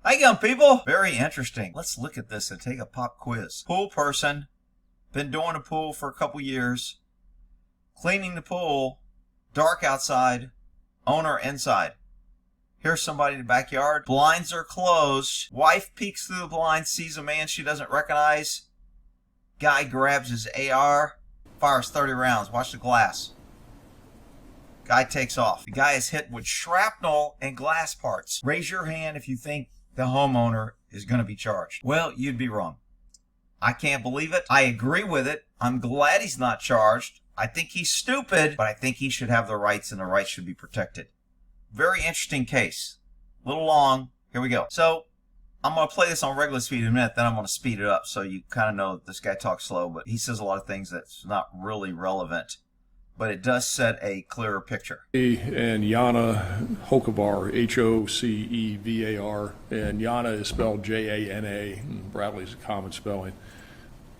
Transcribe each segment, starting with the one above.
Hi young people. Very interesting. Let's look at this and take a pop quiz. Pool person. Been doing a pool for a couple years. Cleaning the pool. Dark outside. Owner inside. Here's somebody in the backyard. Blinds are closed. Wife peeks through the blinds, sees a man she doesn't recognize. Guy grabs his AR. Fires 30 rounds. Watch the glass. Guy takes off. The guy is hit with shrapnel and glass parts. Raise your hand if you think the homeowner is going to be charged. Well, you'd be wrong. I can't believe it. I agree with it. I'm glad he's not charged. I think he's stupid, but I think he should have the rights, and the rights should be protected. Very interesting case. A little long. Here we go. So, I'm going to play this on regular speed in a minute, then I'm going to speed it up so you kind of know this guy talks slow, but he says a lot of things that's not really relevant. But it does set a clearer picture. And Jana Hocevar, Hocevar, and Jana is spelled Jana, and Bradley's a common spelling.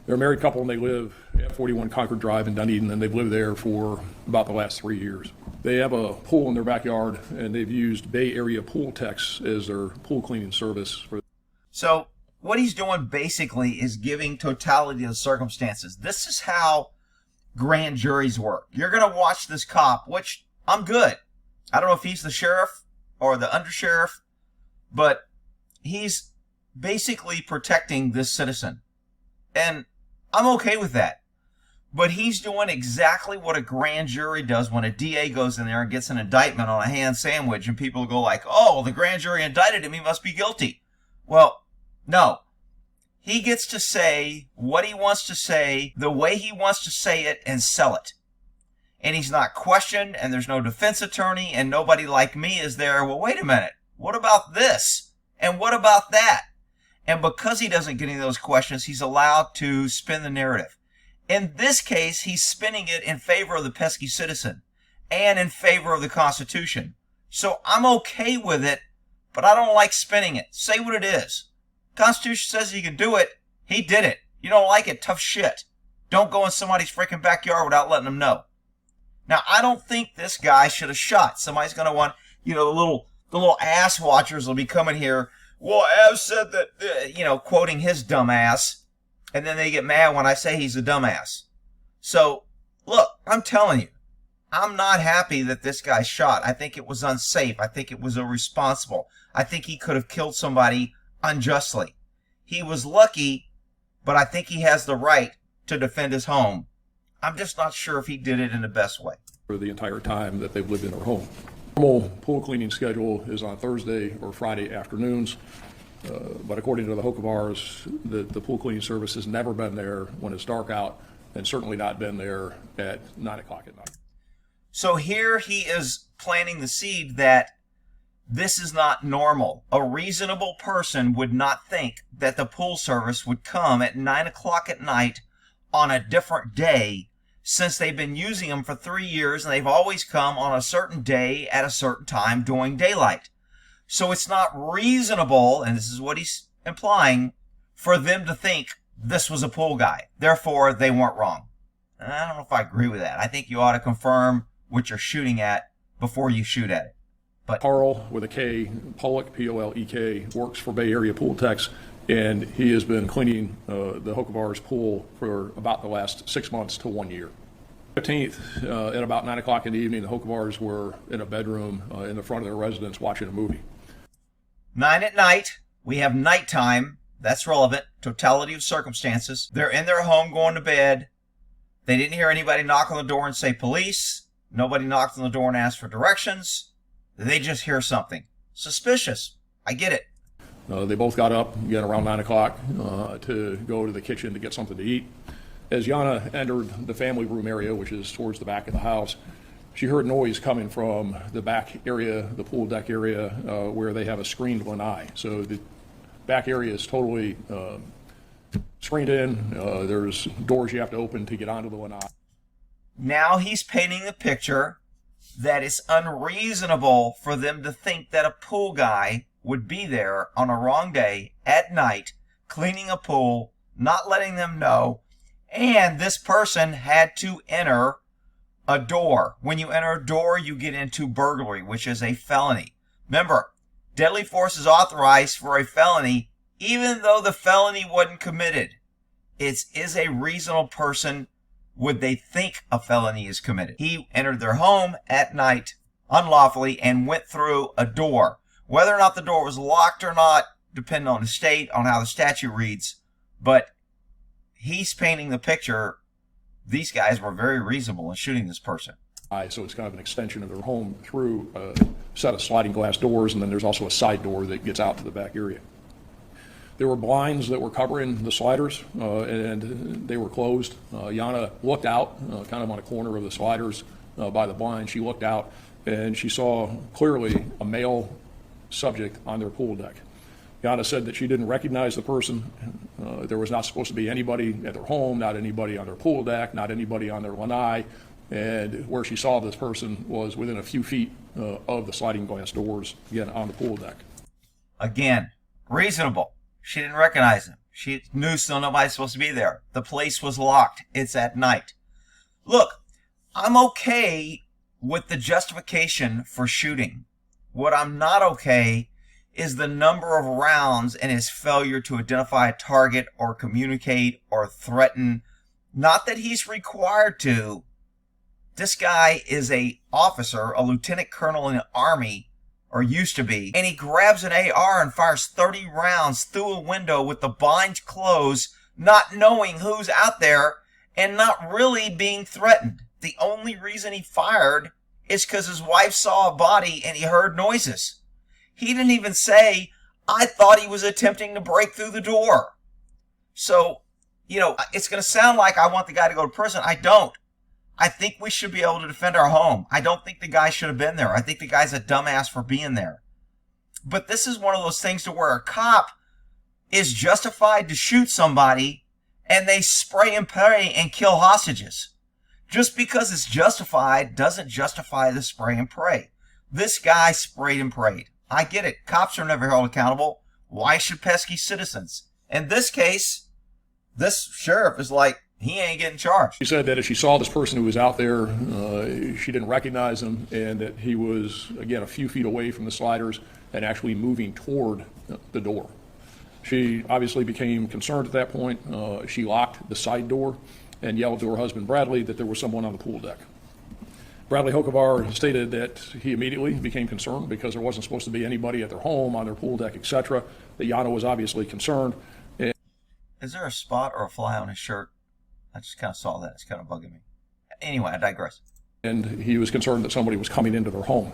They're a married couple and they live at 41 Concord Drive in Dunedin, and they've lived there for about the last 3 years. They have a pool in their backyard, and they've used Bay Area Pool Techs as their pool cleaning service. So what he's doing basically is giving totality of the circumstances. This is how grand juries work. You're going to watch this cop, which I'm good. I don't know if he's the sheriff or the undersheriff, but he's basically protecting this citizen. And I'm okay with that. But he's doing exactly what a grand jury does when a DA goes in there and gets an indictment on a ham sandwich, and people go like, oh, the grand jury indicted him, he must be guilty. Well, no. He gets to say what he wants to say, the way he wants to say it, and sell it. And he's not questioned, and there's no defense attorney, and nobody like me is there. Well, wait a minute. What about this? And what about that? And because he doesn't get any of those questions, he's allowed to spin the narrative. In this case, he's spinning it in favor of the pesky citizen and in favor of the Constitution. So I'm okay with it, but I don't like spinning it. Say what it is. Constitution says he can do it. He did it. You don't like it? Tough shit. Don't go in somebody's freaking backyard without letting them know. Now, I don't think this guy should have shot. Somebody's going to want, the little ass watchers will be coming here. Well, Av said that, quoting his dumb ass. And then they get mad when I say he's a dumbass. So, look, I'm telling you, I'm not happy that this guy shot. I think it was unsafe. I think it was irresponsible. I think he could have killed somebody unjustly. He was lucky, but I think he has the right to defend his home. I'm just not sure if he did it in the best way. For the entire time that they've lived in their home. Normal pool cleaning schedule is on Thursday or Friday afternoons, but according to the Hocevars, the pool cleaning service has never been there when it's dark out, and certainly not been there at 9 o'clock at night. So here he is planting the seed that this is not normal. A reasonable person would not think that the pool service would come at 9 o'clock at night on a different day, since they've been using them for 3 years and they've always come on a certain day at a certain time during daylight. So it's not reasonable, and this is what he's implying, for them to think this was a pool guy. Therefore, they weren't wrong. And I don't know if I agree with that. I think you ought to confirm what you're shooting at before you shoot at it. But Carl, with a K, Pollock, P-O-L-E-K, works for Bay Area Pool Techs, and he has been cleaning the Hocevars pool for about the last 6 months to 1 year. 15th, at about 9 o'clock in the evening, the Hocevars were in a bedroom in the front of their residence watching a movie. 9 at night, we have nighttime. That's relevant. Totality of circumstances. They're in their home going to bed. They didn't hear anybody knock on the door and say police. Nobody knocked on the door and asked for directions. They just hear something. Suspicious. I get it. They both got up again around 9 o'clock to go to the kitchen to get something to eat. As Jana entered the family room area, which is towards the back of the house, she heard noise coming from the back area, the pool deck area, where they have a screened lanai. So the back area is totally screened in. There's doors you have to open to get onto the lanai. Now he's painting a picture that it's unreasonable for them to think that a pool guy would be there on a wrong day at night cleaning a pool, not letting them know, and this person had to enter a door. When you enter a door, you get into burglary, which is a felony. Remember, deadly force is authorized for a felony, even though the felony wasn't committed. Is a reasonable person, would they think a felony is committed? He entered their home at night unlawfully and went through a door. Whether or not the door was locked or not, depending on the state, on how the statute reads, but he's painting the picture. These guys were very reasonable in shooting this person. So it's kind of an extension of their home through a set of sliding glass doors, and then there's also a side door that gets out to the back area. There were blinds that were covering the sliders, and they were closed. Jana looked out, kind of on a corner of the sliders by the blind. She looked out, and she saw clearly a male subject on their pool deck. Jana said that she didn't recognize the person. There was not supposed to be anybody at their home, not anybody on their pool deck, not anybody on their lanai. And where she saw this person was within a few feet of the sliding glass doors, again, on the pool deck. Again, reasonable. She didn't recognize him. She knew still nobody's supposed to be there. The place was locked. It's at night. Look, I'm okay with the justification for shooting. What I'm not okay is the number of rounds and his failure to identify a target or communicate or threaten. Not that he's required to. This guy is a officer, a lieutenant colonel in the Army, or used to be, and he grabs an AR and fires 30 rounds through a window with the blinds closed, not knowing who's out there and not really being threatened. The only reason he fired is because his wife saw a body and he heard noises. He didn't even say, I thought he was attempting to break through the door. So, it's going to sound like I want the guy to go to prison. I don't. I think we should be able to defend our home. I don't think the guy should have been there. I think the guy's a dumbass for being there. But this is one of those things to where a cop is justified to shoot somebody and they spray and pray and kill hostages. Just because it's justified doesn't justify the spray and pray. This guy sprayed and prayed. I get it. Cops are never held accountable. Why should pesky citizens? In this case, this sheriff is like, he ain't getting charged. She said that as she saw this person who was out there, she didn't recognize him, and that he was, again, a few feet away from the sliders and actually moving toward the door. She obviously became concerned at that point. She locked the side door and yelled to her husband, Bradley, that there was someone on the pool deck. Bradley Hocevar stated that he immediately became concerned because there wasn't supposed to be anybody at their home, on their pool deck, etc. That Jana was obviously concerned. Is there a spot or a fly on his shirt? I just kind of saw that. It's kind of bugging me. Anyway, I digress. And he was concerned that somebody was coming into their home.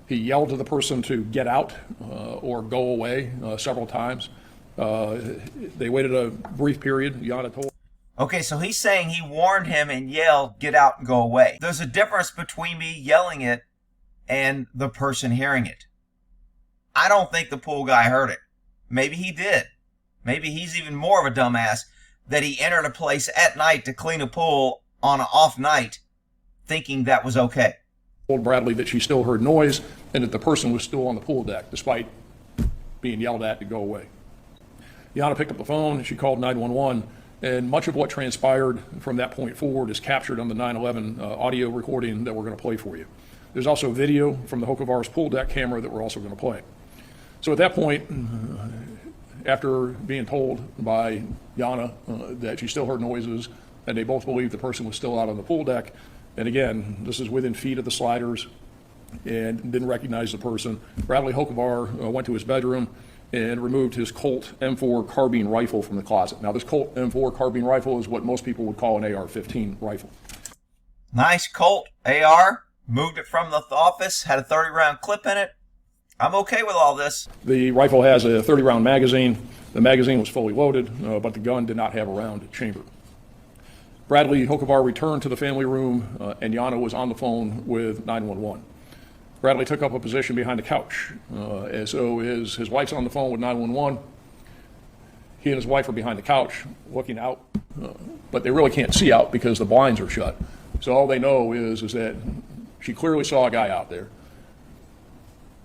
He yelled to the person to get out or go away several times. They waited a brief period. Jana told. Okay, so he's saying he warned him and yelled, get out and go away. There's a difference between me yelling it and the person hearing it. I don't think the pool guy heard it. Maybe he did. Maybe he's even more of a dumbass that he entered a place at night to clean a pool on an off night thinking that was okay. Told Bradley that she still heard noise and that the person was still on the pool deck despite being yelled at to go away. Jana picked up the phone, she called 911, and much of what transpired from that point forward is captured on the 9/11 audio recording that we're going to play for you. There's also video from the Hocevar's pool deck camera that we're also going to play. So at that point, after being told by Jana that she still heard noises and they both believed the person was still out on the pool deck, and again, this is within feet of the sliders, and didn't recognize the person, Bradley Hocevar went to his bedroom and removed his Colt M4 carbine rifle from the closet. Now, this Colt M4 carbine rifle is what most people would call an AR-15 rifle. Nice Colt AR. Moved it from the office, had a 30-round clip in it. I'm okay with all this. The rifle has a 30-round magazine. The magazine was fully loaded, but the gun did not have a round chamber. Bradley Hocevar returned to the family room, and Jana was on the phone with 911. Bradley took up a position behind the couch. And so his wife's on the phone with 911. He and his wife are behind the couch looking out, but they really can't see out because the blinds are shut. So all they know is that she clearly saw a guy out there,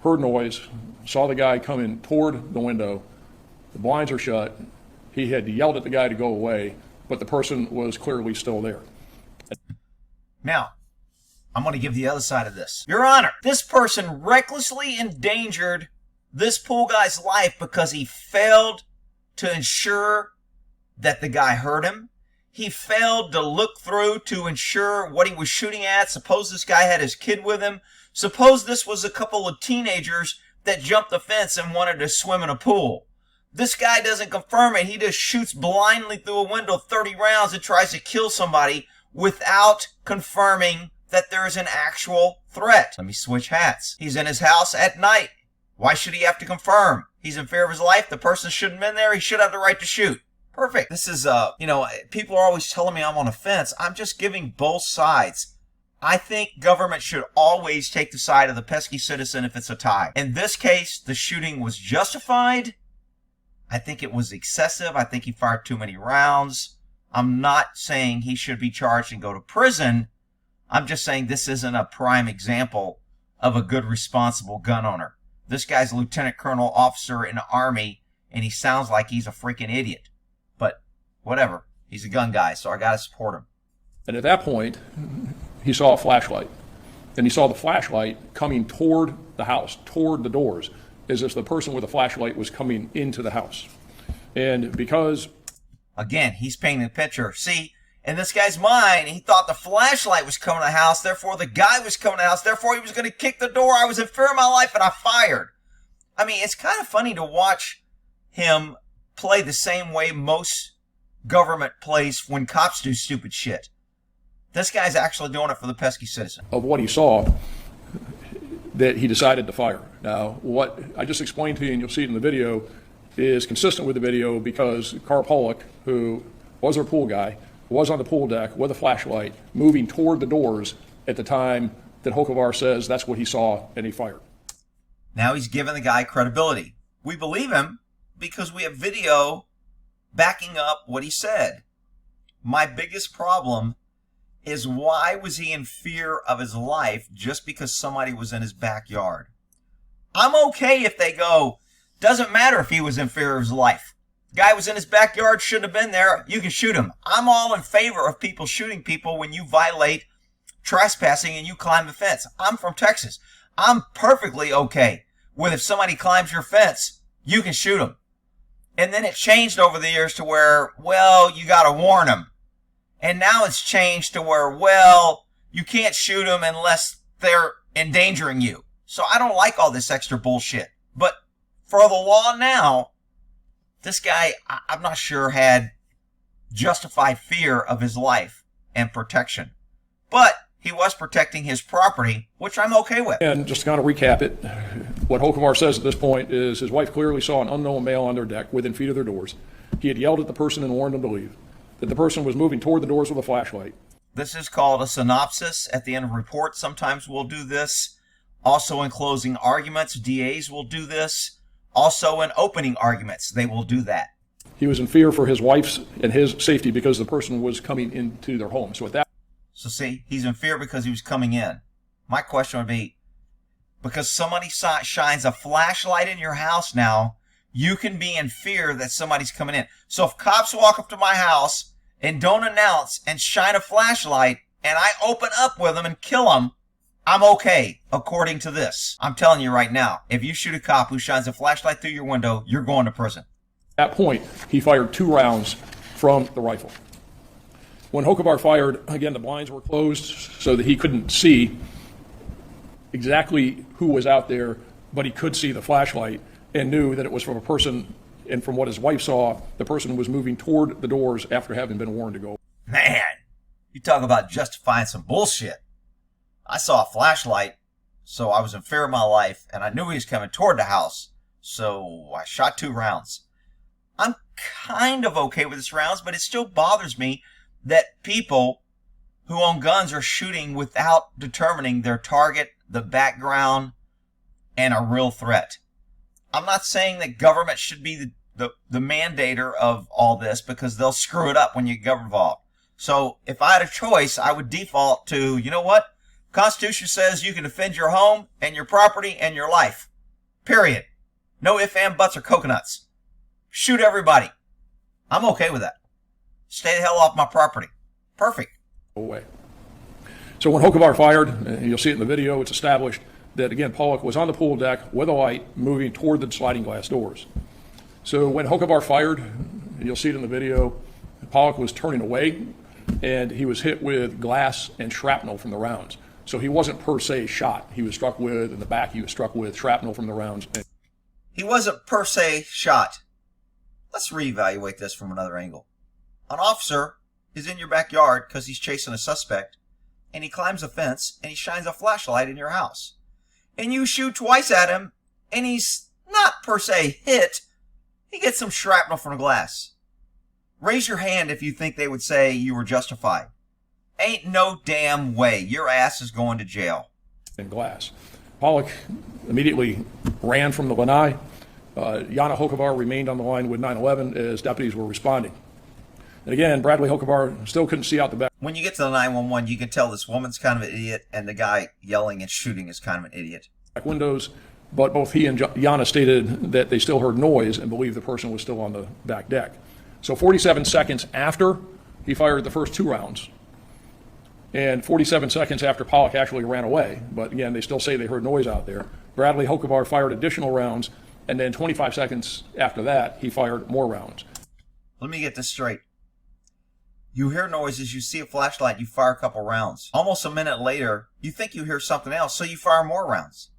heard noise, saw the guy coming toward the window. The blinds are shut. He had yelled at the guy to go away, but the person was clearly still there. Now, I'm going to give the other side of this. Your Honor, this person recklessly endangered this pool guy's life because he failed to ensure that the guy hurt him. He failed to look through to ensure what he was shooting at. Suppose this guy had his kid with him. Suppose this was a couple of teenagers that jumped the fence and wanted to swim in a pool. This guy doesn't confirm it. He just shoots blindly through a window 30 rounds and tries to kill somebody without confirming that there is an actual threat. Let me switch hats. He's in his house at night. Why should he have to confirm? He's in fear of his life. The person shouldn't have been there. He should have the right to shoot. Perfect. This is, people are always telling me I'm on a fence. I'm just giving both sides. I think government should always take the side of the pesky citizen if it's a tie. In this case, the shooting was justified. I think it was excessive. I think he fired too many rounds. I'm not saying he should be charged and go to prison. I'm just saying this isn't a prime example of a good, responsible gun owner. This guy's a lieutenant colonel officer in the Army, and he sounds like he's a freaking idiot. But whatever. He's a gun guy, so I got to support him. And at that point, he saw a flashlight. And he saw the flashlight coming toward the house, toward the doors, as if the person with the flashlight was coming into the house. And because... Again, he's painting the picture. See, in this guy's mind, he thought the flashlight was coming to the house, therefore the guy was coming to the house, therefore he was going to kick the door. I was in fear of my life, and I fired. I mean, it's kind of funny to watch him play the same way most government plays when cops do stupid shit. This guy's actually doing it for the pesky citizen. Of what he saw, that he decided to fire. Now, what I just explained to you, and you'll see it in the video, is consistent with the video because Carl Pollock, who was our pool guy, was on the pool deck with a flashlight moving toward the doors at the time that Hocevar says that's what he saw and he fired. Now he's giving the guy credibility. We believe him because we have video backing up what he said. My biggest problem is why was he in fear of his life just because somebody was in his backyard? I'm okay if they go, doesn't matter if he was in fear of his life. Guy was in his backyard, shouldn't have been there. You can shoot him. I'm all in favor of people shooting people when you violate trespassing and you climb the fence. I'm from Texas. I'm perfectly okay with if somebody climbs your fence, you can shoot them. And then it changed over the years to where, well, you got to warn them. And now it's changed to where, well, you can't shoot them unless they're endangering you. So I don't like all this extra bullshit. But for the law now, this guy, I'm not sure, had justified fear of his life and protection. But he was protecting his property, which I'm okay with. And just to kind of recap it, what Hocevar says at this point is his wife clearly saw an unknown male on their deck within feet of their doors. He had yelled at the person and warned them to leave. That the person was moving toward the doors with a flashlight. This is called a synopsis at the end of a report. Sometimes we'll do this. Also in closing arguments, DAs will do this. Also in opening arguments, they will do that. He was in fear for his wife's and his safety because the person was coming into their home. So at that... So see, he's in fear because he was coming in. My question would be, because somebody shines a flashlight in your house now, you can be in fear that somebody's coming in. So if cops walk up to my house and don't announce and shine a flashlight and I open up with them and kill them, I'm okay, according to this. I'm telling you right now, if you shoot a cop who shines a flashlight through your window, you're going to prison. At that point, he fired 2 rounds from the rifle. When Hocevar fired, again, the blinds were closed so that he couldn't see exactly who was out there, but he could see the flashlight and knew that it was from a person, and from what his wife saw, the person was moving toward the doors after having been warned to go. Man, you talk about justifying some bullshit. I saw a flashlight, so I was in fear of my life, and I knew he was coming toward the house, so I shot 2 rounds. I'm kind of okay with this rounds, but it still bothers me that people who own guns are shooting without determining their target, the background, and a real threat. I'm not saying that government should be the mandator of all this because they'll screw it up when you get involved. So if I had a choice, I would default to, you know what? Constitution says you can defend your home and your property and your life. Period. No ifs, ands, buts, or coconuts. Shoot everybody. I'm okay with that. Stay the hell off my property. Perfect. Away. So when Hocevar fired, and you'll see it in the video, it's established that, again, Pollock was on the pool deck with a light moving toward the sliding glass doors. So when Hocevar fired, and you'll see it in the video, Pollock was turning away, and he was hit with glass and shrapnel from the rounds. So he wasn't per se shot. He was struck with, in the back, he was struck with shrapnel from the rounds. He wasn't per se shot. Let's reevaluate this from another angle. An officer is in your backyard because he's chasing a suspect, and he climbs a fence, and he shines a flashlight in your house. And you shoot twice at him, and he's not per se hit. He gets some shrapnel from the glass. Raise your hand if you think they would say you were justified. Ain't no damn way. Your ass is going to jail. And glass. Pollock immediately ran from the lanai. Jana Hocevar remained on the line with 911 as deputies were responding. And again, Bradley Hocevar still couldn't see out the back. When you get to the 911, you can tell this woman's kind of an idiot, and the guy yelling and shooting is kind of an idiot. Back windows, but both he and Jana stated that they still heard noise and believed the person was still on the back deck. So 47 seconds after he fired the first 2 rounds, and 47 seconds after Pollock actually ran away, but again, they still say they heard noise out there, Bradley Hocevar fired additional rounds, and then 25 seconds after that, he fired more rounds. Let me get this straight. You hear noises, you see a flashlight, you fire a couple rounds. Almost a minute later, you think you hear something else, so you fire more rounds.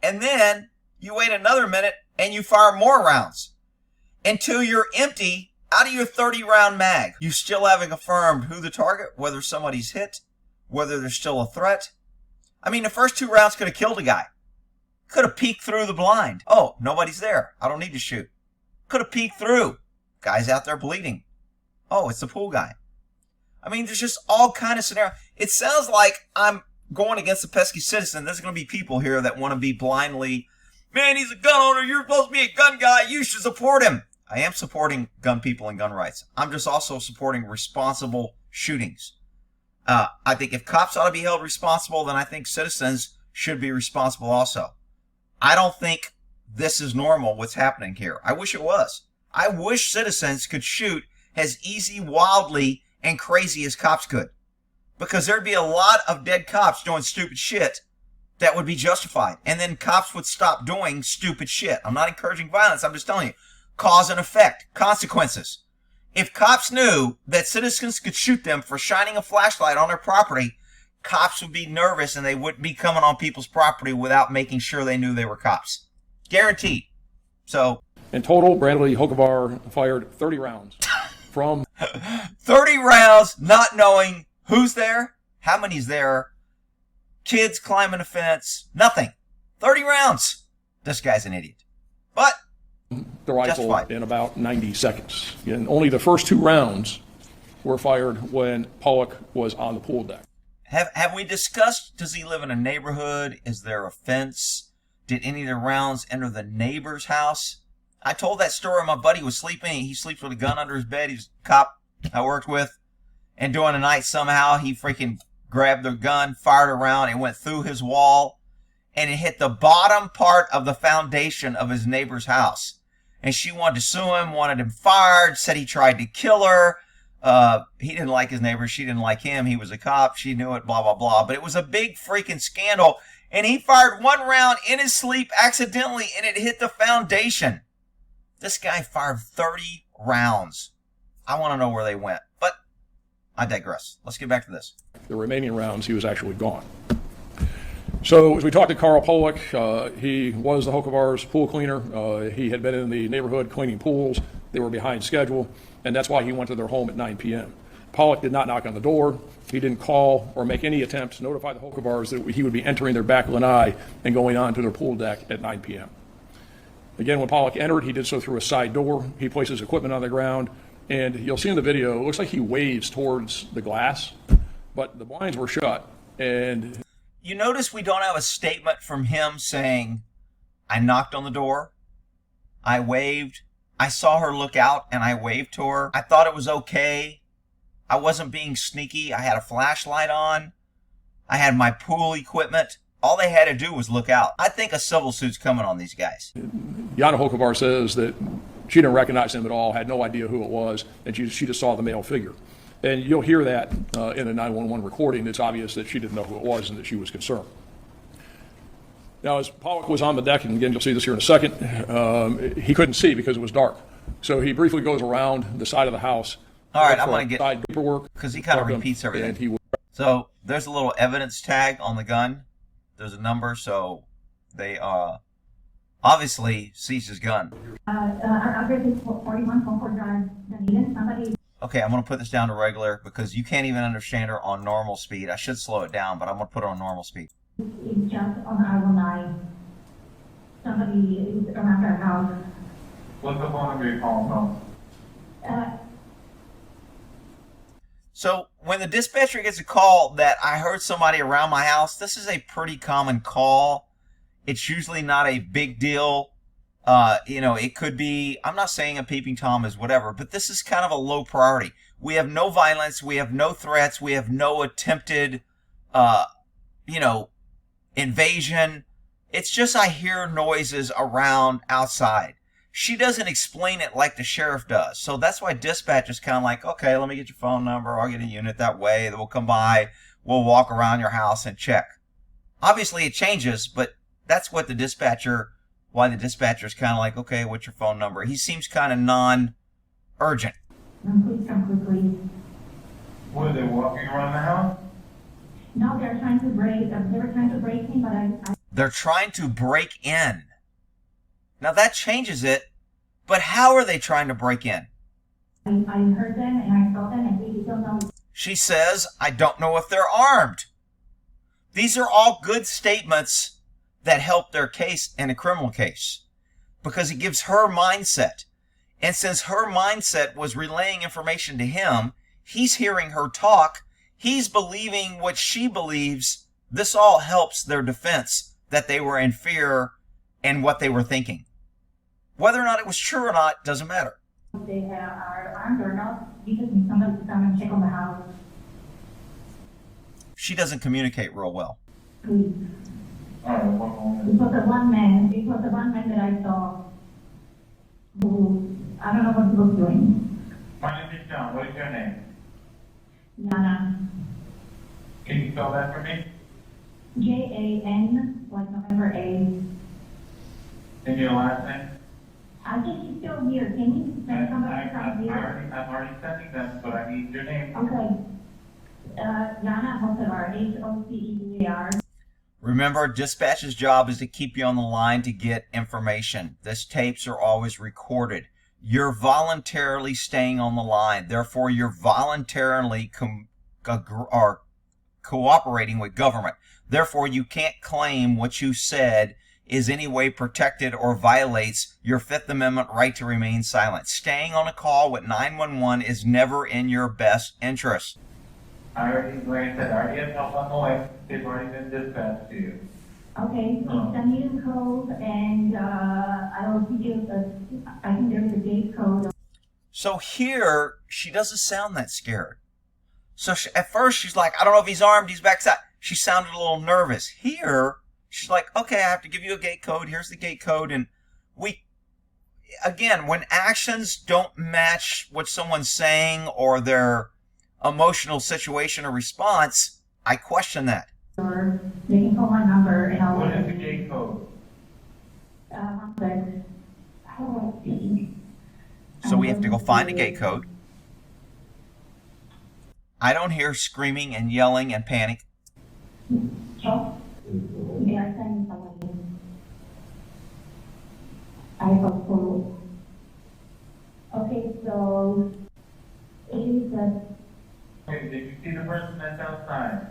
And then you wait another minute and you fire more rounds until you're empty out of your 30-round mag. You still haven't confirmed who the target, whether somebody's hit, whether there's still a threat. I mean, the first 2 rounds could have killed a guy. Could have peeked through the blind. Oh, nobody's there. I don't need to shoot. Could have peeked through. Guy's out there bleeding. Oh, it's the pool guy. I mean, there's just all kind of scenarios. It sounds like I'm going against the pesky citizen. There's going to be people here that want to be blindly, man, he's a gun owner. You're supposed to be a gun guy. You should support him. I am supporting gun people and gun rights. I'm just also supporting responsible shootings. I think if cops ought to be held responsible, then I think citizens should be responsible also. I don't think this is normal, what's happening here. I wish it was. I wish citizens could shoot as easy, wildly, and crazy as cops could. Because there'd be a lot of dead cops doing stupid shit that would be justified. And then cops would stop doing stupid shit. I'm not encouraging violence. I'm just telling you. Cause and effect. Consequences. If cops knew that citizens could shoot them for shining a flashlight on their property, cops would be nervous and they wouldn't be coming on people's property without making sure they knew they were cops. Guaranteed. So. In total, Bradley Hocevar fired 30 rounds from 30 rounds, not knowing who's there, how many's there, kids climbing a fence, nothing. 30 rounds. This guy's an idiot. But the rifle justified. In about 90 seconds. And only the first 2 rounds were fired when Pollock was on the pool deck. Have we discussed, does he live in a neighborhood? Is there a fence? Did any of the rounds enter the neighbor's house? I told that story. My buddy was sleeping. He sleeps with a gun under his bed. He's a cop I worked with. And during the night, somehow, he freaking grabbed the gun, fired around, and went through his wall. And it hit the bottom part of the foundation of his neighbor's house. And she wanted to sue him, wanted him fired, said he tried to kill her. He didn't like his neighbor. She didn't like him. He was a cop. She knew it, blah, blah, blah. But it was a big freaking scandal. And he fired 1 round in his sleep accidentally, and it hit the foundation. This guy fired 30 rounds. I want to know where they went. But I digress. Let's get back to this. The remaining rounds, he was actually gone. So as we talked to Carl Pollock, he was the Hocevar's pool cleaner. He had been in the neighborhood cleaning pools. They were behind schedule, and that's why he went to their home at 9 p.m. Pollock did not knock on the door. He didn't call or make any attempt to notify the Hocevars that he would be entering their back lanai and going on to their pool deck at 9 p.m. Again, when Pollock entered, he did so through a side door. He placed his equipment on the ground, and you'll see in the video, it looks like he waves towards the glass, but the blinds were shut. And you notice we don't have a statement from him saying, I knocked on the door, I waved, I saw her look out, and I waved to her. I thought it was okay. I wasn't being sneaky. I had a flashlight on. I had my pool equipment. All they had to do was look out. I think a civil suit's coming on these guys. Jana Hocevar says that she didn't recognize him at all, had no idea who it was, and she just saw the male figure. And you'll hear that in a 911 recording. It's obvious that she didn't know who it was and that she was concerned. Now, as Pollock was on the deck, and again, you'll see this here in a second, he couldn't see because it was dark. So he briefly goes around the side of the house. All right, I'm going to side get, paperwork. because he kind of repeats everything. And he So there's a little evidence tag on the gun. There's a number, so they obviously seized his gun. Our address is 41 Comfort Drive, Dunedin. Somebody. Okay, I'm going to put this down to regular because you can't even understand her on normal speed. I should slow it down, but I'm going to put it on normal speed. It's just on our lanai. Somebody is around our house. What's the phone number you're calling from? So when the dispatcher gets a call that I heard somebody around my house, this is a pretty common call. It's usually not a big deal. It could be, I'm not saying a peeping Tom is whatever, but this is kind of a low priority. We have no violence. We have no threats. We have no attempted, invasion. It's just I hear noises around outside. She doesn't explain it like the sheriff does. So that's why dispatch is kind of like, okay, let me get your phone number. I'll get a unit that way. We'll come by. We'll walk around your house and check. Obviously, it changes, but that's what why the dispatcher is kind of like, okay, what's your phone number? He seems kind of non-urgent. Please come quickly. What, are they walking around the house? No, they're trying to break. They were trying to break in, but They're trying to break in. Now that changes it, but how are they trying to break in? I heard them and I saw them and we don't know. She says, I don't know if they're armed. These are all good statements that help their case in a criminal case because it gives her mindset. And since her mindset was relaying information to him, he's hearing her talk. He's believing what she believes. This all helps their defense that they were in fear and what they were thinking. Whether or not it was true or not doesn't matter. They are armed or not. You just need somebody to come and check on the house. She doesn't communicate real well. Please. All right, one moment. It was the one man that I saw who, I don't know what he was doing. My name is John. What is your name? Jana. Can you spell that for me? Jan, like November A. And your last name? I think he's still here. Can you send somebody from here? I'm already sending them, but I need your name. Okay. Jana Hocevar, Hocevar. Remember, dispatch's job is to keep you on the line to get information. These tapes are always recorded. You're voluntarily staying on the line. Therefore, you're voluntarily cooperating with government. Therefore, you can't claim what you said is any way protected or violates your Fifth Amendment right to remain silent. Staying on a call with 911 is never in your best interest. Like I said, I already have help on the way. They've already been dispatched to you. Okay, please send me the code and I will give you I think there's a gate code. So here, she doesn't sound that scared. So at first, she's like, I don't know if he's armed, he's backside. She sounded a little nervous. Here, she's like, okay, I have to give you a gate code. Here's the gate code. And again, when actions don't match what someone's saying or their emotional situation or response, I question that. Or they can call my number and I'll. What is the gate code? One sec. How do I see? So we have to go find a gate code. I don't hear screaming and yelling and panic. Oh, they are sending somebody. I hope so. Okay, so it is Wait, did you see the person that's outside?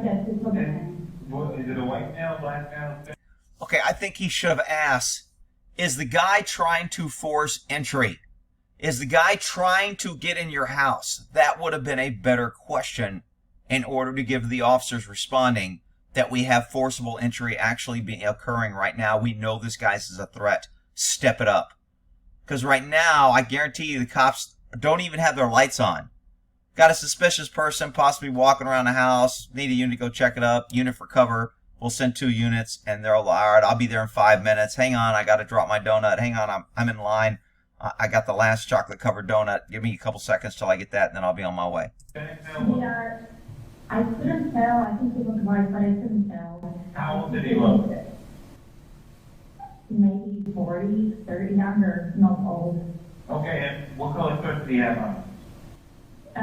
yes, it's a man. Is it a white male, black male? Okay, I think he should have asked, is the guy trying to force entry? Is the guy trying to get in your house? That would have been a better question in order to give the officers responding that we have forcible entry actually occurring right now. We know this guy's is a threat. Step it up. Because right now, I guarantee you the cops don't even have their lights on. Got a suspicious person possibly walking around the house. Need a unit to go check it up. Unit for cover. We'll send 2 units. And they're all right, I'll be there in 5 minutes. Hang on, I got to drop my donut. Hang on, I'm in line. I got the last chocolate covered donut. Give me a couple seconds till I get that, and then I'll be on my way. They are, I couldn't tell. I think it was white, but I couldn't tell. How old did he look? Maybe 40, 30, younger, not old. Okay, and what color shirt did he have on? So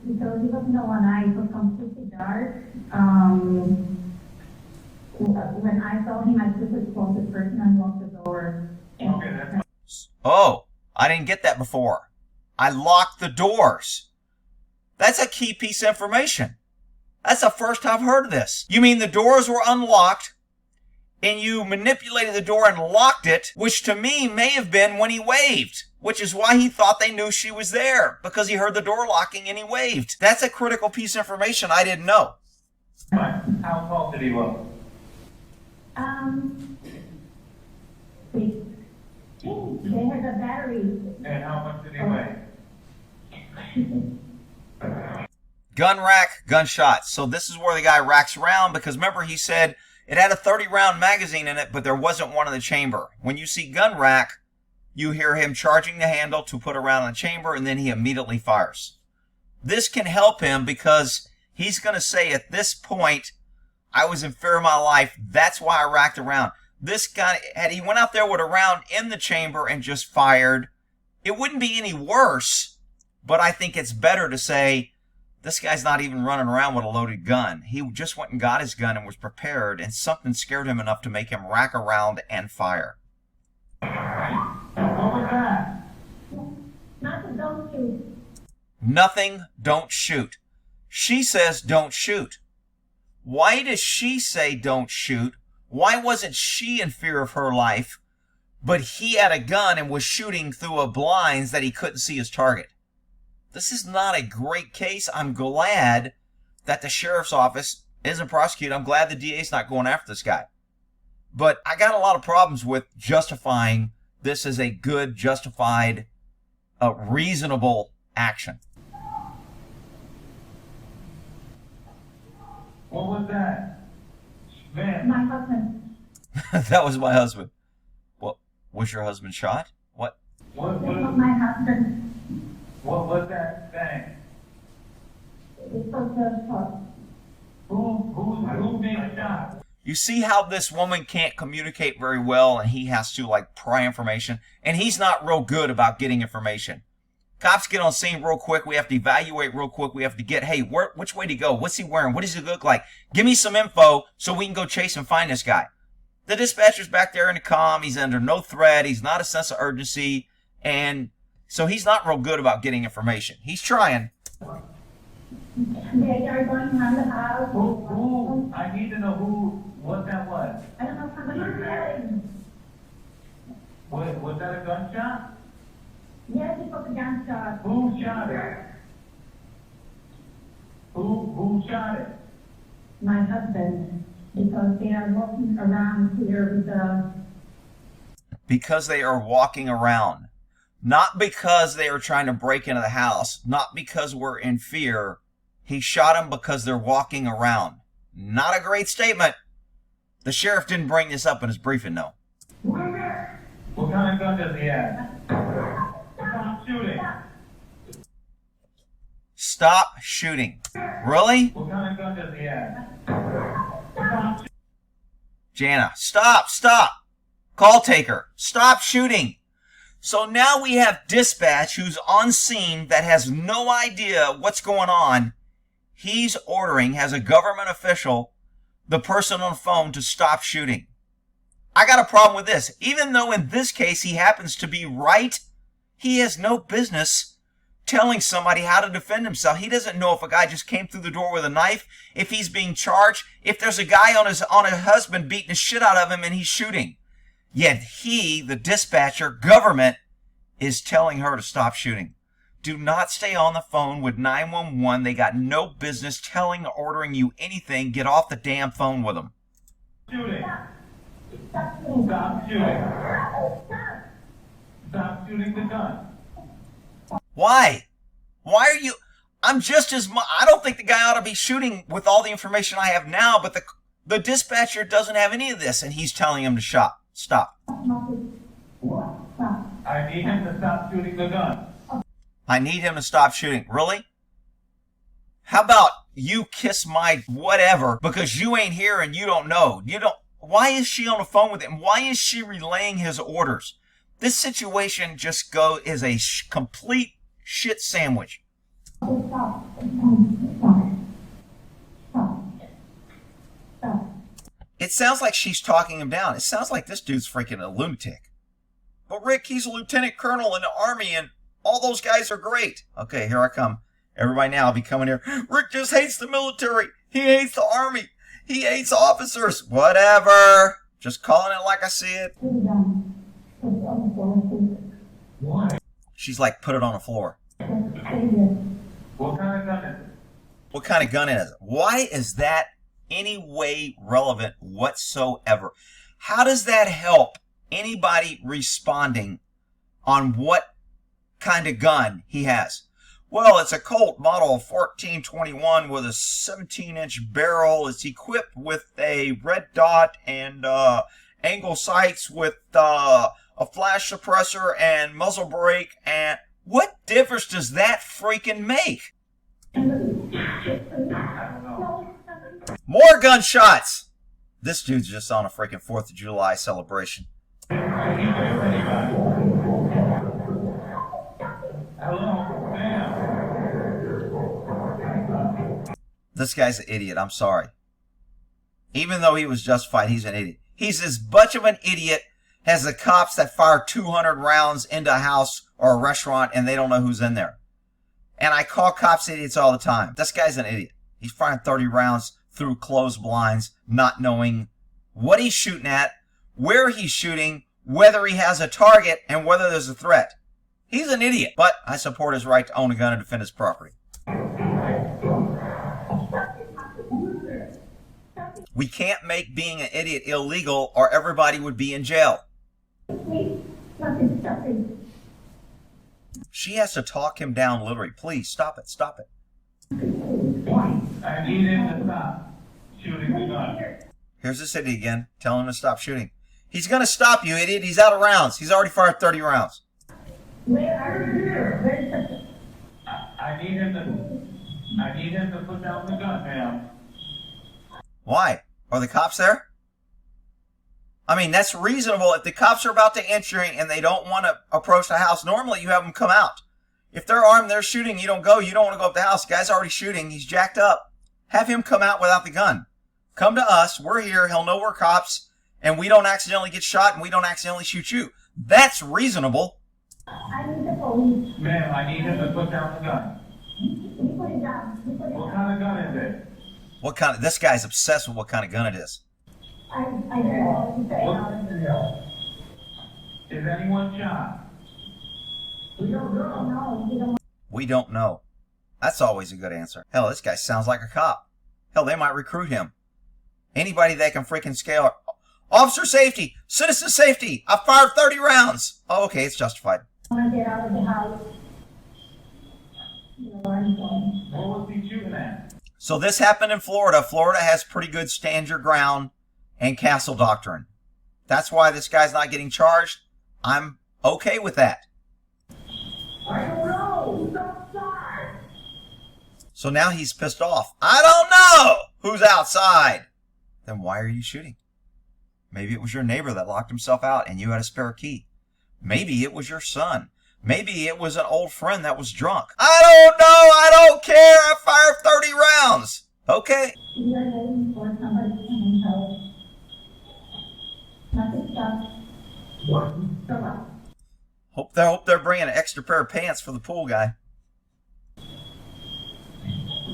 he was in the lanai, it was completely dark. When I saw him, I quickly closed the curtain and locked the door. Okay, that's Oh, I didn't get that before. I locked the doors. That's a key piece of information. That's the first I've heard of this. You mean the doors were unlocked and you manipulated the door and locked it, which to me may have been when he waved, which is why he thought they knew she was there, because he heard the door locking and he waved. That's a critical piece of information I didn't know. fine. How tall did he look? They had a battery. And how much did he weigh? Gun rack, gunshots. So this is where the guy racks around, because remember he said it had a 30-round magazine in it, but there wasn't one in the chamber. When you see gun rack, you hear him charging the handle to put a round in the chamber, and then he immediately fires. This can help him because he's going to say at this point, I was in fear of my life. That's why I racked around. This guy, had he went out there with a round in the chamber and just fired, it wouldn't be any worse. But I think it's better to say, this guy's not even running around with a loaded gun. He just went and got his gun and was prepared, and something scared him enough to make him rack around and fire. What was that? Nothing, don't shoot. Nothing, don't shoot. She says don't shoot. Why does she say don't shoot? Why wasn't she in fear of her life, but he had a gun and was shooting through a blinds that he couldn't see his target? This is not a great case. I'm glad that the sheriff's office isn't prosecuting. I'm glad the DA's not going after this guy. But I got a lot of problems with justifying this as a good, justified, reasonable action. What was that? Man, My husband. That was my husband. What, was your husband shot? What? what This was was, my husband. what was that thing? It was the Who made a shot? You see how this woman can't communicate very well, and he has to like pry information, and he's not real good about getting information. Cops get on scene real quick. We have to evaluate real quick. We have to get, hey, which way to go? What's he wearing? What does he look like? Give me some info so we can go chase and find this guy. The dispatcher's back there in the comm. He's under no threat. He's not a sense of urgency. And so he's not real good about getting information. He's trying. They are going around the house. Who? I need to know what that was. I don't know, somebody was yelling. Was that a gunshot? Yes, it was a gunshot. Who shot it? Who shot it? My husband, because they are walking around here with the... Because they are walking around. Not because they are trying to break into the house. Not because we're in fear. He shot him because they're walking around. Not a great statement. The sheriff didn't bring this up in his briefing, though. What kind of gun does he have? Stop shooting. Stop shooting. Really? What kind of gun does he have? Jana, stop. Call taker, stop shooting. So now we have dispatch who's on scene that has no idea what's going on. He's ordering, as a government official, the person on the phone to stop shooting. I got a problem with this. Even though in this case he happens to be right, he has no business telling somebody how to defend himself. He doesn't know if a guy just came through the door with a knife, if he's being charged, if there's a guy on his husband beating the shit out of him and he's shooting. Yet he, the dispatcher, government, is telling her to stop shooting. Do not stay on the phone with 911. They got no business telling or ordering you anything. Get off the damn phone with them. Shooting. Stop shooting. Stop shooting. Stop shooting the gun. Why? Why are you... I'm just as much... I don't think the guy ought to be shooting with all the information I have now, but the dispatcher doesn't have any of this, and he's telling him to stop. Stop. I need him to stop shooting the gun. I need him to stop shooting. Really? How about you kiss my whatever because you ain't here and you don't know? Why is she on the phone with him? Why is she relaying his orders? This situation just is a complete shit sandwich. Stop. It sounds like she's talking him down. It sounds like this dude's freaking a lunatic. But Rick, he's a lieutenant colonel in the Army and all those guys are great. Okay, here I come. Everybody now will be coming here. Rick just hates the military. He hates the Army. He hates officers. Whatever. Just calling it like I see it. Why? She's like, put it on the floor. What kind of gun is it? What kind of gun is it? Why is that any way relevant whatsoever? How does that help anybody responding on what kind of gun he has? Well, it's a Colt model 1421 with a 17-inch barrel. It's equipped with a red dot and angle sights with a flash suppressor and muzzle brake. And what difference does that freaking make? I don't know. More gunshots! This dude's just on a freaking 4th of July celebration. Hello, ma'am. This guy's an idiot, I'm sorry. Even though he was justified, he's an idiot. He's as much of an idiot as the cops that fire 200 rounds into a house or a restaurant and they don't know who's in there. And I call cops idiots all the time. This guy's an idiot. He's firing 30 rounds through closed blinds, not knowing what he's shooting at, where he's shooting, whether he has a target, and whether there's a threat. He's an idiot, but I support his right to own a gun and defend his property. We can't make being an idiot illegal or everybody would be in jail. She has to talk him down literally. Please, stop it, stop it. I need him to stop shooting the gun. Here's this idiot again, telling him to stop shooting. He's going to stop, you idiot. He's out of rounds. He's already fired 30 rounds. I need him to put down the gun, ma'am. Why? Are the cops there? I mean, that's reasonable. If the cops are about to enter and they don't want to approach the house, normally you have them come out. If they're armed, they're shooting, you don't go. You don't want to go up the house. The guy's already shooting. He's jacked up. Have him come out without the gun. Come to us. We're here. He'll know we're cops. And we don't accidentally get shot and we don't accidentally shoot you. That's reasonable. I need the police. Ma'am, I need him to put down the gun. You put it down. You put it What down. kind of gun is it? What kind of, this guy's obsessed with what kind of gun it is. I know. Is anyone shot? We don't know. No, you don't. We don't know. That's always a good answer. Hell, this guy sounds like a cop. Hell, they might recruit him. Anybody that can freaking scale. Officer safety, citizen safety. I fired 30 rounds. Oh, okay, it's justified. I want to get out of the house. You know where I'm going. What was he shooting at? So this happened in Florida. Florida has pretty good stand your ground and castle doctrine. That's why this guy's not getting charged. I'm okay with that. I don't know. Who's outside? So now he's pissed off. I don't know who's outside. Then why are you shooting? Maybe it was your neighbor that locked himself out and you had a spare key. Maybe it was your son. Maybe it was an old friend that was drunk. I don't know. I don't care. I fired 30 rounds. Okay. We are waiting for somebody to come home. Nothing stuff. What? So what? Hope they're bringing an extra pair of pants for the pool guy.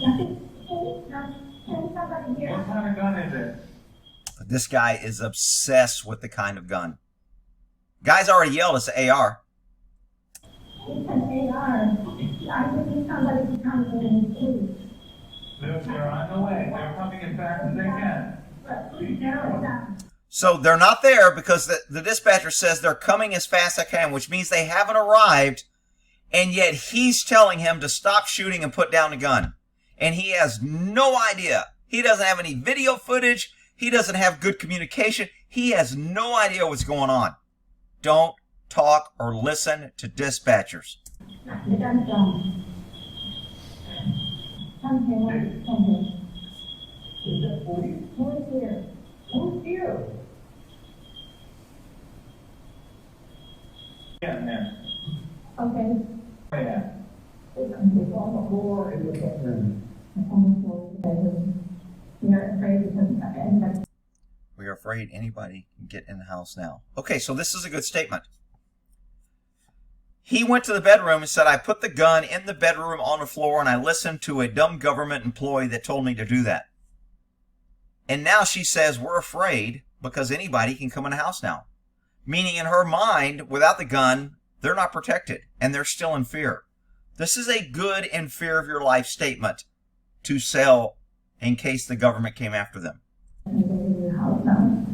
Nothing. Send somebody here. What kind of gun is it? But this guy is obsessed with the kind of gun. Guy's already yelled it's an AR. It's an AR. I just need somebody to come in and see. They're on the way. They're coming as fast as they can. But please narrow it down. So they're not there because the dispatcher says they're coming as fast as they can, which means they haven't arrived, and yet he's telling him to stop shooting and put down the gun. And he has no idea. He doesn't have any video footage. He doesn't have good communication. He has no idea what's going on. Don't talk or listen to dispatchers. The gun's gone. Come here, come here. Is that police? Who's here? Who's here? Yeah, ma'am. Okay. Yeah. It's It's on the floor in the bedroom. on the floor of the bedroom. You're afraid because We are afraid anybody can get in the house now. Okay, so this is a good statement. He went to the bedroom and said, I put the gun in the bedroom on the floor and I listened to a dumb government employee that told me to do that. And now she says we're afraid because anybody can come in the house now. Meaning in her mind, without the gun, they're not protected and they're still in fear. This is a good in fear of your life statement to sell in case the government came after them. in your house now.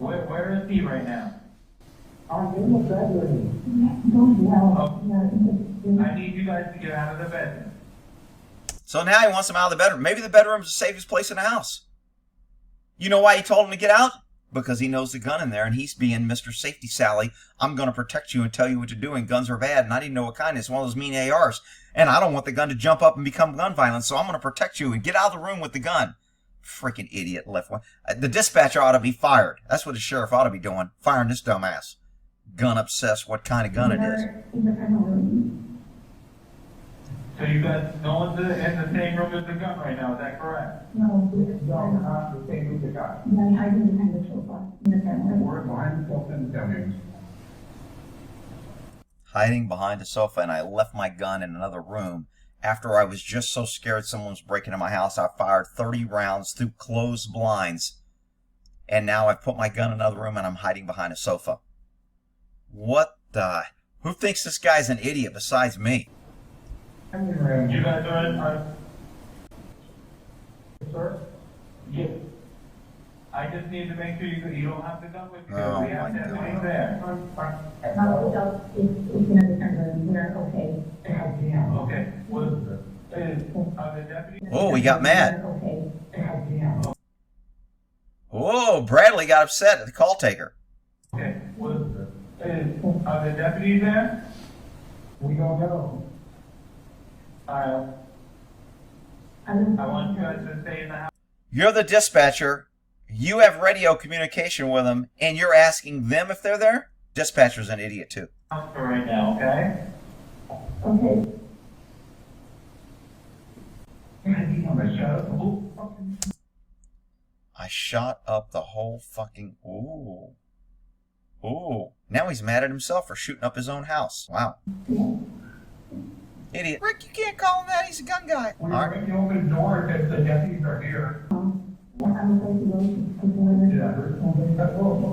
Where is he right now? I'm in the bedroom. Don't yell. I need you guys to get out of the bedroom. So now he wants him out of the bedroom. Maybe the bedroom's the safest place in the house. You know why he told him to get out? Because he knows the gun in there and he's being Mr. Safety Sally. I'm going to protect you and tell you what to do, and guns are bad and I didn't know what kind. It's one of those mean ARs. And I don't want the gun to jump up and become gun violence, so I'm going to protect you and get out of the room with the gun. Freaking idiot left one. The dispatcher ought to be fired. That's what the sheriff ought to be doing. Firing this dumbass. Gun obsessed, what kind of gun it is. In the front room. So you guys, no one's in the same room as the gun right now, is that correct? No, No, not the same with the gun. I'm hiding behind the sofa in the family. We're behind the sofa and telling. Hiding behind a sofa, and I left my gun in another room. After I was just so scared someone was breaking into my house, I fired 30 rounds through closed blinds. And now I've put my gun in another room and I'm hiding behind a sofa. What the... Who thinks this guy's an idiot besides me? You guys are in, sir? Yes. I just need to make sure you don't have the gun with you. Oh, We have my to have God. it there. No, it's in a different room. We're okay. Okay, well, are the deputies? Oh, he got mad. Okay. Oh, Bradley got upset at the call taker. Okay, well, are the deputies there? We don't know. I want you guys to stay in the house. You're the dispatcher. You have radio communication with them, and you're asking them if they're there? Dispatcher's an idiot, too. For right now, okay? Okay. I shot up the whole fucking... Ooh. Ooh. Now he's mad at himself for shooting up his own house. Wow. Idiot. Rick, you can't call him that. He's a gun guy. All We're right. going to open the door if the deputies are here. I'm going to go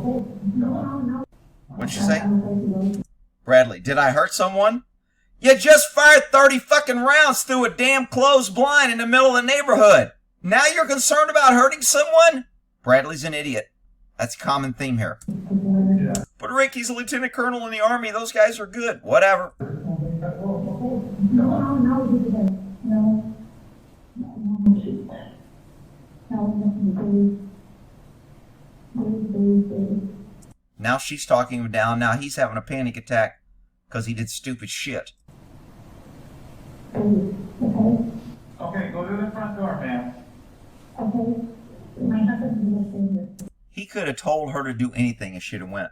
to No. What'd you say? I'm going to go. Bradley, did I hurt someone? You just fired 30 fucking rounds through a damn closed blind in the middle of the neighborhood. Now you're concerned about hurting someone? Bradley's an idiot. That's a common theme here. But Rick, he's a lieutenant colonel in the Army. Those guys are good. Whatever. Now she's talking him down. Now he's having a panic attack because he did stupid shit. Okay. Okay, go to the front door, ma'am. Okay. My husband will stay here. He could have told her to do anything and she'd have went.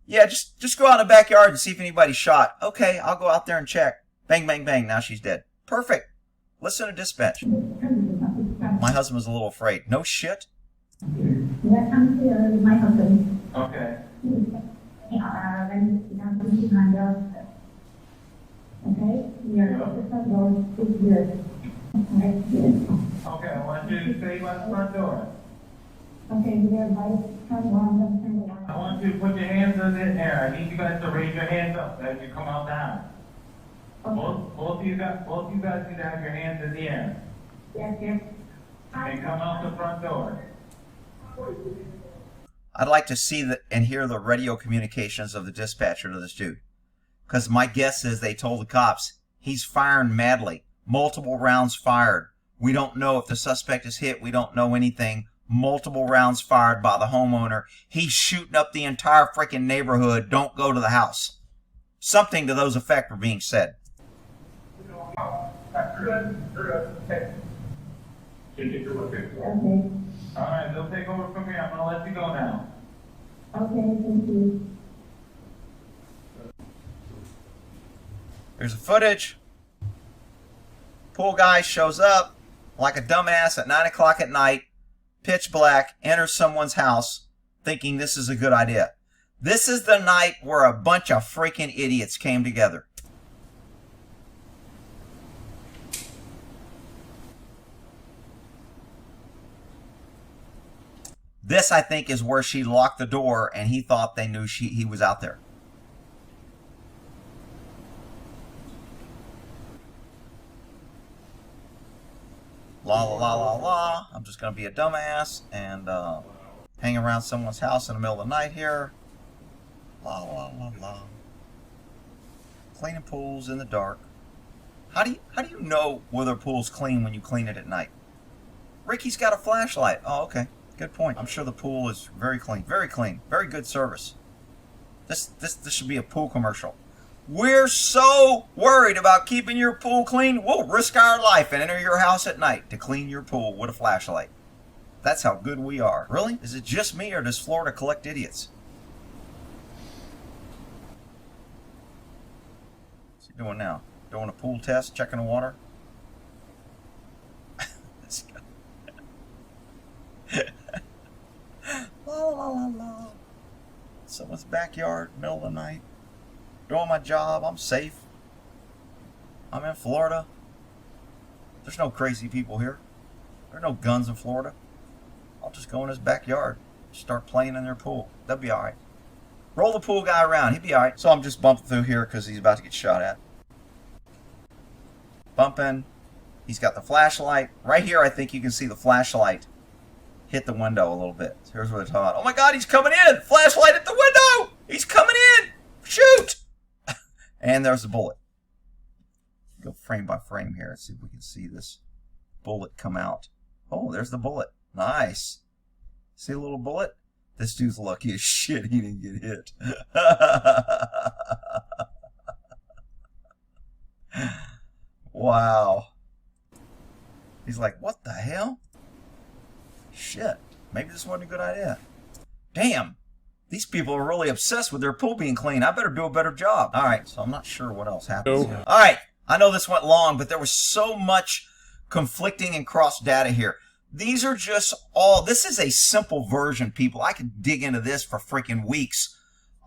Yeah, just go out in the backyard and see if anybody's shot. Okay, I'll go out there and check. Bang, bang, bang. Now she's dead. Perfect. Listen to dispatch. My husband was a little afraid. No shit. Yes, I'm here with my husband. Okay. Okay? We are at the front door. It's here. Okay, I want you to stay by the front door. Okay, we are by the front door. I'm going to turn the light I on. want you to put your hands in the air. I need you guys to raise your hands up as you come out the house. Both of you guys need to have your hands in the air. Yes, yes. And come out the front door. I'd like to see and hear the radio communications of the dispatcher to this dude. Because my guess is they told the cops he's firing madly. Multiple rounds fired. We don't know if the suspect is hit. We don't know anything. Multiple rounds fired by the homeowner. He's shooting up the entire freaking neighborhood. Don't go to the house. Something to those effect were being said. Okay. All right, they'll take over from here. I'm gonna let you go now. Okay, thank you. Here's the footage. Pool guy shows up like a dumbass at 9 o'clock at night, pitch black, enters someone's house thinking this is a good idea. This is the night where a bunch of freaking idiots came together. This, I think, is where she locked the door and he thought they knew he was out there. La la la la la. I'm just going to be a dumbass and hang around someone's house in the middle of the night here. La la la la. Cleaning pools in the dark. How do you know whether a pool's clean when you clean it at night? Ricky's got a flashlight. Oh, okay. Good point. I'm sure the pool is very clean. Very clean. Very good service. This should be a pool commercial. We're so worried about keeping your pool clean, we'll risk our life and enter your house at night to clean your pool with a flashlight. That's how good we are. Really? Is it just me or does Florida collect idiots? What's he doing now? Doing a pool test, checking the water? This guy. La la la la. Someone's backyard, middle of the night. Doing my job. I'm safe. I'm in Florida. There's no crazy people here. There are no guns in Florida. I'll just go in his backyard. Start playing in their pool. That'll be alright. Roll the pool guy around. He'll be alright. So I'm just bumping through here because he's about to get shot at. Bumping. He's got the flashlight. Right here, I think you can see the flashlight hit the window a little bit. So here's what they're talking about. Oh my God, he's coming in! Flashlight at the window! He's coming in! Shoot! And there's the bullet. Go frame by frame here. Let's see if we can see this bullet come out. Oh, there's the bullet. Nice. See a little bullet? This dude's lucky as shit he didn't get hit. Wow. He's like, what the hell? Shit. Maybe this wasn't a good idea. Damn. These people are really obsessed with their pool being clean. I better do a better job. All right, so I'm not sure what else happens. No. All right, I know this went long, but there was so much conflicting and cross data here. These are just all, this is a simple version, people. I could dig into this for freaking weeks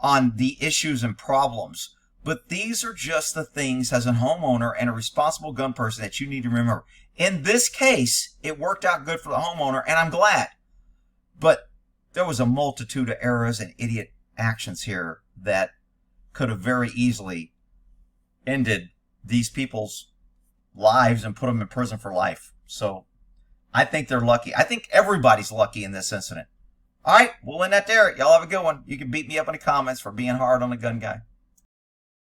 on the issues and problems. But these are just the things as a homeowner and a responsible gun person that you need to remember. In this case, it worked out good for the homeowner, and I'm glad. But there was a multitude of errors and idiot actions here that could have very easily ended these people's lives and put them in prison for life. So I think they're lucky. I think everybody's lucky in this incident. All right, we'll end that there. Y'all have a good one. You can beat me up in the comments for being hard on the gun guy.